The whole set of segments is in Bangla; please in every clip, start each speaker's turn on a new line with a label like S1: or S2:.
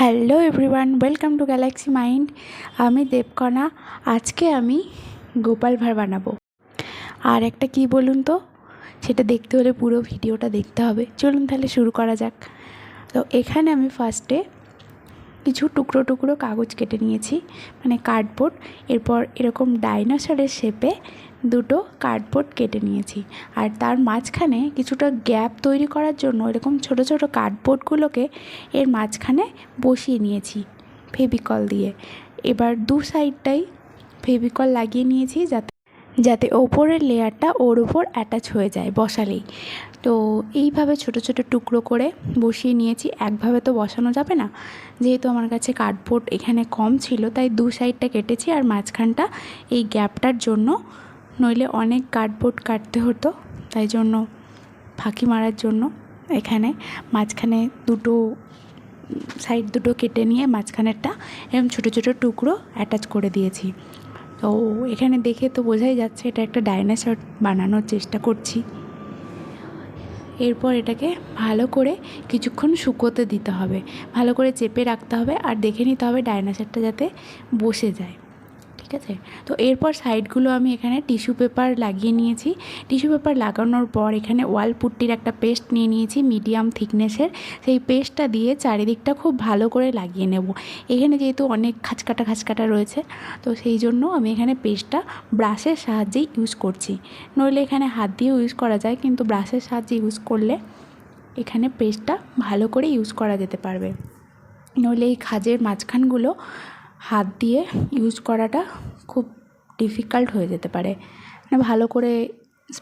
S1: Hello everyone, welcome to Galaxy mind. আমি দেবকণা। আজকে আমি গোপাল ভাঁড় বানাবো। আর একটা কি বলুন তো, সেটা দেখতে হলে পুরো ভিডিওটা দেখতে হবে। চলুন তাহলে শুরু করা যাক। তো এখানে আমি ফার্স্টে কিছু টুকরো টুকরো কাগজ কেটে নিয়েছি, মানে কার্ডবোর্ড। এরপর এরকম ডাইনোসরের শেপে দুটো কার্ডবোর্ড কেটে নিয়েছি, আর তার মাঝখানে কিছুটা গ্যাপ তৈরি করার জন্য এরকম ছোট ছোট কার্ডবোর্ডগুলোকে এর মাঝখানে বসিয়ে নিয়েছি ফেভিকল দিয়ে। এবার দু সাইডটাই ফেভিকল লাগিয়ে নিয়েছি যাতে যাতে ওপরের লেয়ারটা ওর উপর অ্যাটাচ হয়ে যায় বসালেই। তো এইভাবে ছোট ছোট টুকরো করে বসিয়ে নিয়েছি। একভাবে তো বসানো যাবে না, যেহেতু আমার কাছে কার্ডবোর্ড এখানে কম ছিল, তাই দু সাইডটা কেটেছি আর মাঝখানটা এই গ্যাপটার জন্য, নইলে অনেক কার্ডবোর্ড কাটতে হতো, তাই জন্য ফাঁকি মারার জন্য এখানে মাঝখানে দুটো সাইড দুটো কেটে নিয়ে মাঝখানেরটা এরকম ছোটো ছোটো টুকরো অ্যাটাচ করে দিয়েছি। তো এখানে দেখে তো বোঝাই যাচ্ছে এটা একটা ডাইনোসর বানানোর চেষ্টা করছি। এরপর এটাকে ভালো করে কিছুক্ষণ শুকোতে দিতে হবে, ভালো করে চেপে রাখতে হবে, আর দেখে নিতে হবে ডাইনোসরটা যাতে বসে যায়। ঠিক আছে। তো এরপর সাইডগুলো আমি এখানে টিস্যু পেপার লাগিয়ে নিয়েছি। টিস্যু পেপার লাগানোর পর এখানে ওয়াল পুট্টির একটা পেস্ট নিয়ে নিয়েছি মিডিয়াম থিকনেসের। সেই পেস্টটা দিয়ে চারিদিকটা খুব ভালো করে লাগিয়ে নেব। এখানে যেহেতু অনেক খাঁচকাটা রয়েছে, তো সেই জন্য আমি এখানে পেস্টটা ব্রাশের সাহায্যেই ইউজ করছি। নইলে এখানে হাত দিয়েও ইউজ করা যায়, কিন্তু ব্রাশের সাহায্যে ইউজ করলে এখানে পেস্টটা ভালো করে ইউজ করা যেতে পারবে। নইলে এই খাঁজের মাঝখানগুলো হাত দিয়ে ইউজ করাটা খুব ডিফিকাল্ট হয়ে যেতে পারে, মানে ভালো করে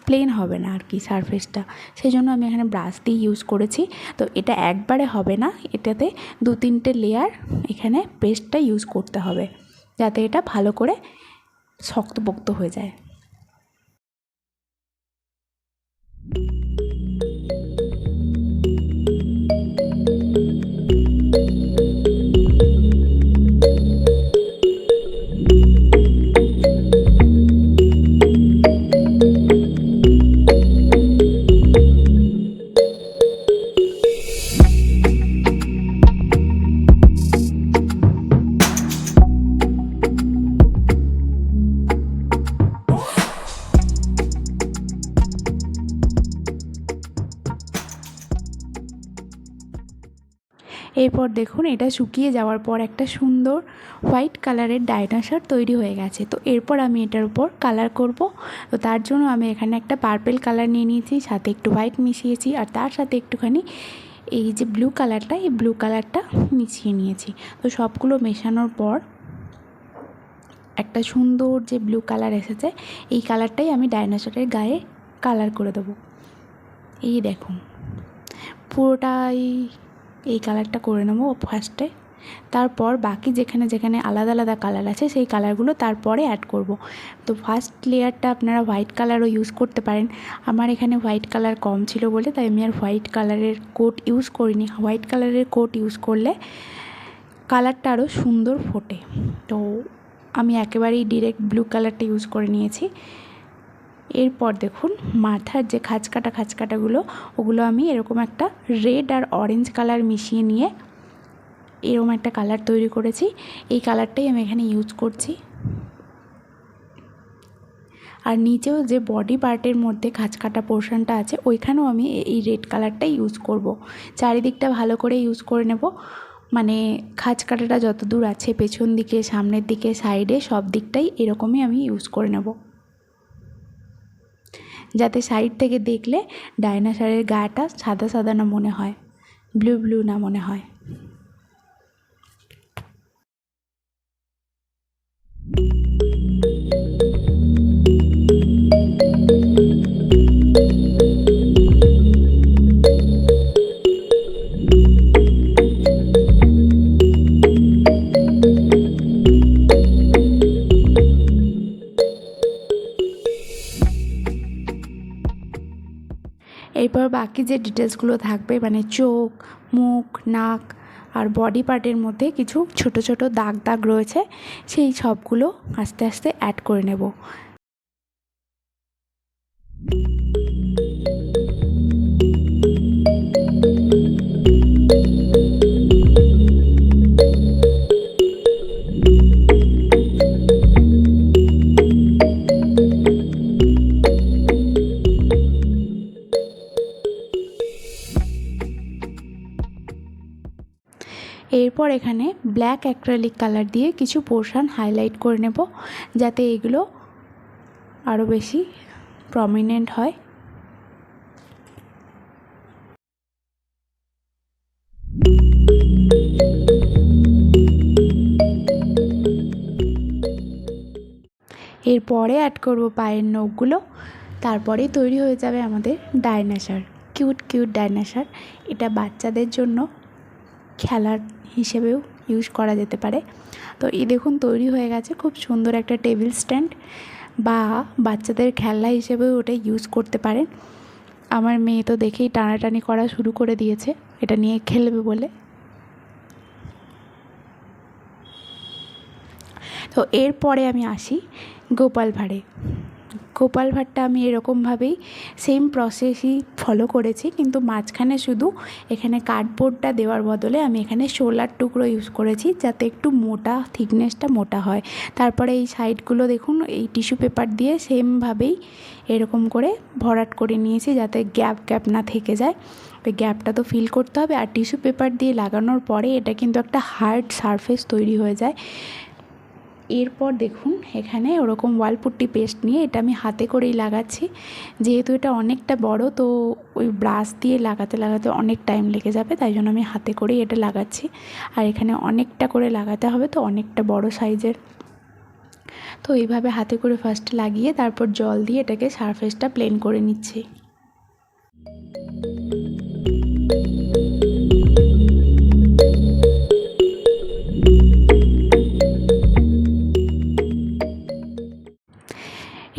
S1: প্লেন হবে না আর কি সারফেসটা। সেই জন্য আমি এখানে ব্রাশ দিয়ে ইউজ করেছি। তো এটা একবারে হবে না, এটাতে দু তিনটে লেয়ার এখানে পেস্টটা ইউজ করতে হবে, যাতে এটা ভালো করে শক্তপোক্ত হয়ে যায়। এরপর দেখুন, এটা শুকিয়ে যাওয়ার পর একটা সুন্দর হোয়াইট কালারের ডাইনোসর তৈরি হয়ে গেছে। তো এরপর আমি এটার উপর কালার করব। তো তার জন্য আমি এখানে একটা পার্পেল কালার নিয়ে নিয়েছি, সাথে একটু হোয়াইট মিশিয়েছি, আর তার সাথে একটুখানি এই যে ব্লু কালারটা, এই ব্লু কালারটা মিশিয়ে নিয়েছি। তো সবগুলো মেশানোর পর একটা সুন্দর যে ব্লু কালার এসেছে, এই কালারটাই আমি ডাইনোসরের গায়ে কালার করে দেবো। এই দেখুন, পুরোটাই এই কালারটা করে নেবো ফার্স্টে। তারপর বাকি যেখানে যেখানে আলাদা আলাদা কালার আছে সেই কালারগুলো তারপরে অ্যাড করব। তো ফার্স্ট লেয়ারটা আপনারা হোয়াইট কালারও ইউজ করতে পারেন। আমার এখানে হোয়াইট কালার কম ছিল বলে তাই আমি আর হোয়াইট কালারের কোট ইউজ করিনি। হোয়াইট কালারের কোট ইউজ করলে কালারটা আরও সুন্দর ফোটে। তো আমি একেবারেই ডিরেক্ট ব্লু কালারটা ইউজ করে নিয়েছি। এরপর দেখুন, মাথার যে খাঁচকাটাগুলো, ওগুলো আমি এরকম একটা রেড আর অরেঞ্জ কালার মিশিয়ে নিয়ে এরকম একটা কালার তৈরি করেছি। এই কালারটাই আমি এখানে ইউজ করছি। আর নিচেও যে বডি পার্টের মধ্যে খাঁচকাটা পোর্শনটা আছে, ওইখানেও আমি এই রেড কালারটাই ইউজ করব। চারিদিকটা ভালো করে ইউজ করে নেব, মানে খাঁচকাটাটা যত দূর আছে, পেছন দিকে, সামনের দিকে, সাইডে, সব দিকটাই এরকমই আমি ইউজ করে নেব, যাতে সাইড থেকে দেখলে ডাইনোসরের গাটা সাদা সাদা না মনে হয়, ব্লু ব্লু না মনে হয়। এরপর বাকি যে ডিটেলসগুলো থাকবে, মানে চোখ, মুখ, নাক আর বডি পার্টের মধ্যে কিছু ছোট ছোট দাগ দাগ রয়েছে, সেই সবগুলো আস্তে আস্তে অ্যাড করে নেব। এরপর এখানে ব্ল্যাক অ্যাক্রিলিক কালার দিয়ে কিছু পোর্শন হাইলাইট করে নেব, যাতে এগুলো আরও বেশি প্রমিনেন্ট হয়। এরপরে অ্যাড করব পায়ের নখগুলো। তারপরেই তৈরি হয়ে যাবে আমাদের ডাইনোসর, কিউট কিউট ডাইনোসর। এটা বাচ্চাদের জন্য খেলার হিসেবেও ইউজ করা যেতে পারে। তো এই দেখুন তৈরি হয়ে গেছে খুব সুন্দর একটা টেবিল স্ট্যান্ড, বা বাচ্চাদের খেলনা হিসেবেও ওটা ইউজ করতে পারেন। আমার মেয়ে তো দেখেই টানাটানি করা শুরু করে দিয়েছে এটা নিয়ে খেলবে বলে। তো এরপরে আমি আসি গোপাল ভাঁড়ে। গোপাল ভাঁড়টা আমি এরকমভাবেই সেম প্রসেসই ফলো করেছি, কিন্তু মাঝখানে শুধু এখানে কার্ডবোর্ডটা দেওয়ার বদলে আমি এখানে শোলার টুকরো ইউজ করেছি, যাতে একটু মোটা, থিকনেসটা মোটা হয়। তারপরে এই সাইডগুলো দেখুন এই টিস্যু পেপার দিয়ে সেমভাবেই এরকম করে ভরাট করে নিয়েছি, যাতে গ্যাপ গ্যাপ না থেকে যায়। ওই গ্যাপটা তো ফিল করতে হবে। আর টিস্যু পেপার দিয়ে লাগানোর পরে এটা কিন্তু একটা হার্ড সারফেস তৈরি হয়ে যায়। এরপর দেখুন এখানে ওরকম ওয়ালপুট্টি পেস্ট নিয়ে এটা আমি হাতে করেই লাগাচ্ছি, যেহেতু এটা অনেকটা বড়, তো ওই ব্রাশ দিয়ে লাগাতে লাগাতে অনেক টাইম লেগে যাবে, তাই জন্য আমি হাতে করেই এটা লাগাচ্ছি। আর এখানে অনেকটা করে লাগাতে হবে, তো অনেকটা বড় সাইজের। তো এইভাবে হাতে করে ফার্স্ট লাগিয়ে তারপর জল দিয়ে এটাকে সারফেসটা প্লেন করে নিচ্ছি।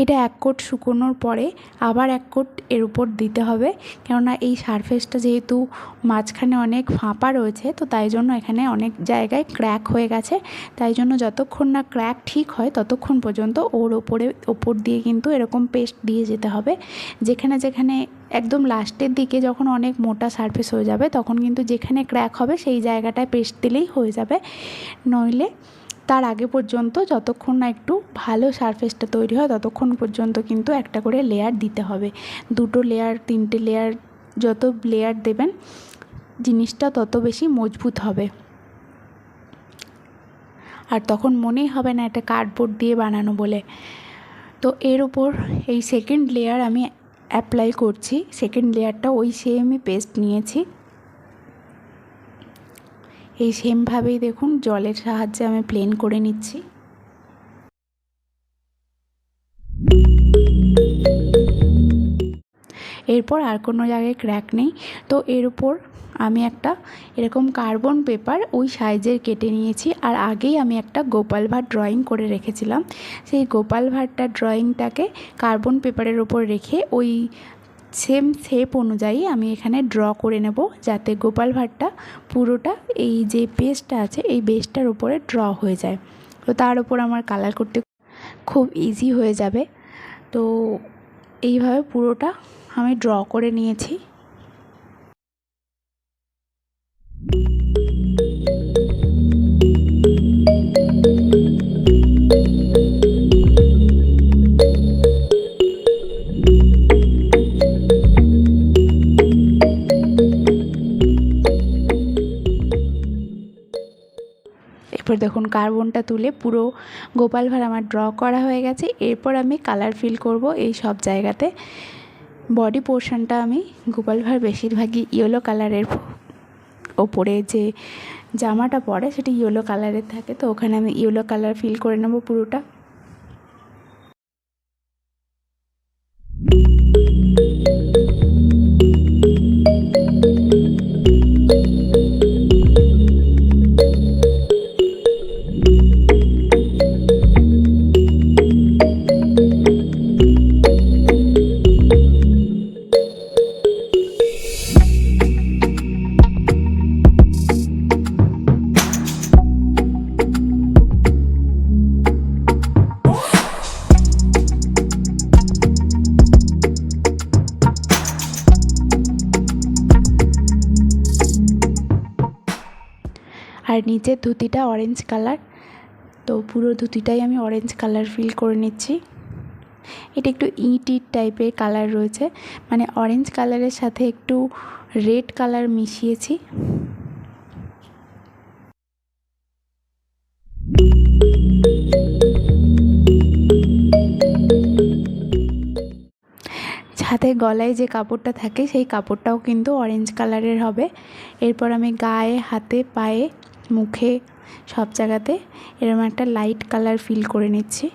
S1: এটা এক কোট শুকোনোর পরে আবার এক কোট এর উপর দিতে হবে, কেননা এই সারফেসটা যেহেতু মাঝখানে অনেক ফাঁপা রয়েছে, তো তাই জন্য এখানে অনেক জায়গায় ক্র্যাক হয়ে গেছে। তাই জন্য যতক্ষণ না ক্র্যাক ঠিক হয় ততক্ষণ পর্যন্ত ওর ওপর দিয়ে কিন্তু এরকম পেস্ট দিয়ে যেতে হবে। যেখানে যেখানে একদম লাস্টের দিকে যখন অনেক মোটা সারফেস হয়ে যাবে, তখন কিন্তু যেখানে ক্র্যাক হবে সেই জায়গাটায় পেস্ট দিলেই হয়ে যাবে। নইলে তার আগে পর্যন্ত যতক্ষণ না একটু ভালো সারফেসটা তৈরি হয় ততক্ষণ পর্যন্ত কিন্তু একটা করে লেয়ার দিতে হবে। 2টো লেয়ার 3টে লেয়ার, যত লেয়ার দেবেন জিনিসটা তত বেশি মজবুত হবে। আর তখন মনেই হবে না এটা কার্ডবোর্ড দিয়ে বানানো বলে। তো এর উপর এই সেকেন্ড লেয়ার আমি অ্যাপ্লাই করছি। সেকেন্ড লেয়ারটা ওই সেমই পেস্ট নিয়েছি। এই সেমভাবেই দেখুন জলের সাহায্যে আমি প্লেন করে নিচ্ছি। এরপর আর কোনো জায়গায় ক্র্যাক নেই। তো এর উপর আমি একটা এরকম কার্বন পেপার ওই সাইজের কেটে নিয়েছি। আর আগেই আমি একটা গোপাল ভাঁড় ড্রয়িং করে রেখেছিলাম। সেই গোপাল ভাঁড়টা ড্রয়িংটাকে কার্বন পেপারের ওপর রেখে ওই সেম শেপ অনুযায়ী আমি এখানে ড্র করে নেব, যাতে গোপাল ভাঁড়টা পুরোটা এই যে পেজটা আছে এই বেসটার উপরে ড্র হয়ে যায়। তো তার উপর আমার কালার করতে খুব ইজি হয়ে যাবে। তো এইভাবে পুরোটা আমি ড্র করে নিয়েছি। এরপর দেখুন কার্বনটা তুলে পুরো গোপাল ভাঁড় আমার ড্র করা হয়ে গেছে। এরপর আমি কালার ফিল করব এই সব জায়গাতে। বডি পোর্শনটা আমি গোপাল ভাঁড় বেশিরভাগই ইয়েলো কালারের, ওপরে যে জামাটা পরে সেটা ইয়েলো কালারের থাকে, তো ওখানে আমি ইয়েলো কালার ফিল করে নেব পুরোটা। আর নিচের ধুতিটা অরেঞ্জ কালার, তো পুরো ধুতিটাই আমি অরেঞ্জ কালার ফিল করে নিচ্ছি। এটা একটু ইট ইট টাইপের কালার রয়েছে, মানে অরেঞ্জ কালারের সাথে একটু রেড কালার মিশিয়েছি। গলায় যে কাপড়টা থাকে সেই কাপড়টাও কিন্তু অরেঞ্জ কালারের হবে। এরপর আমি গায়ে, হাতে, পায়ে, মুখে সব জায়গাতে এরকম একটা লাইট কালার ফিল করে নিচ্ছি।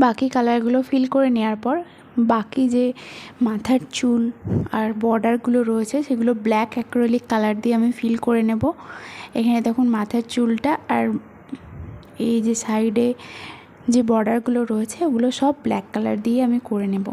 S1: বাকি কালারগুলো ফিল করে নেওয়ার পর বাকি যে মাথার চুল আর বর্ডারগুলো রয়েছে সেগুলো ব্ল্যাক অ্যাক্রিলিক কালার দিয়ে আমি ফিল করে নেব। এখানে দেখুন মাথার চুলটা আর এই যে সাইডে যে বর্ডারগুলো রয়েছে ওগুলো সব ব্ল্যাক কালার দিয়ে আমি করে নেব।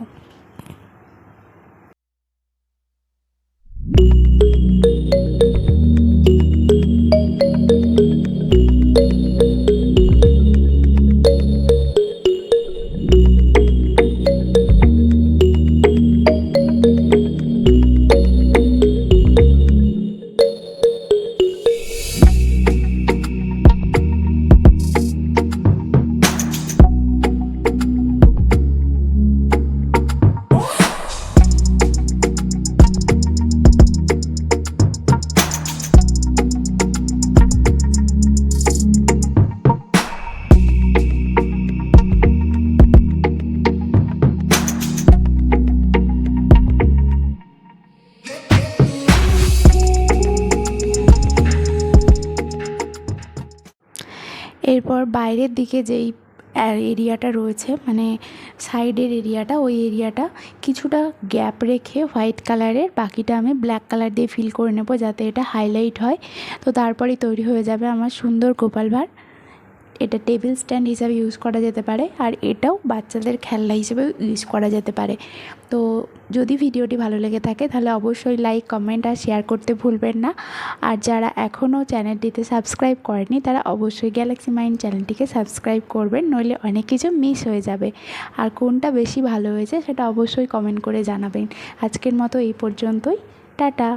S1: এরপর বাইরের দিকে যেই এরিয়াটা রয়েছে মানে সাইডের এরিয়াটা, ওই এরিয়াটা কিছুটা গ্যাপ রেখে হোয়াইট কালারের, বাকিটা আমি ব্ল্যাক কালার দিয়ে ফিল করে নেব যাতে এটা হাইলাইট হয়। তো তারপরেই তৈরি হয়ে যাবে আমার সুন্দর গোপাল ভাঁড়। এটা টেবিল স্ট্যান্ড হিসাবে ইউজ করা যেতে পারে আর এটাও বাচ্চাদের খেলনা হিসেবেও ইউজ করা যেতে পারে। তো যদি ভিডিওটি ভালো লেগে থাকে তাহলে অবশ্যই লাইক, কমেন্ট আর শেয়ার করতে ভুলবেন না। আর যারা এখনও চ্যানেলটিতে সাবস্ক্রাইব করেনি তারা অবশ্যই গ্যালাক্সি মাইন্ড চ্যানেলটিকে সাবস্ক্রাইব করবেন, নইলে অনেক কিছু মিস হয়ে যাবে। আর কোনটা বেশি ভালো হয়েছে সেটা অবশ্যই কমেন্ট করে জানাবেন। আজকের মতো এই পর্যন্তই, টাটা।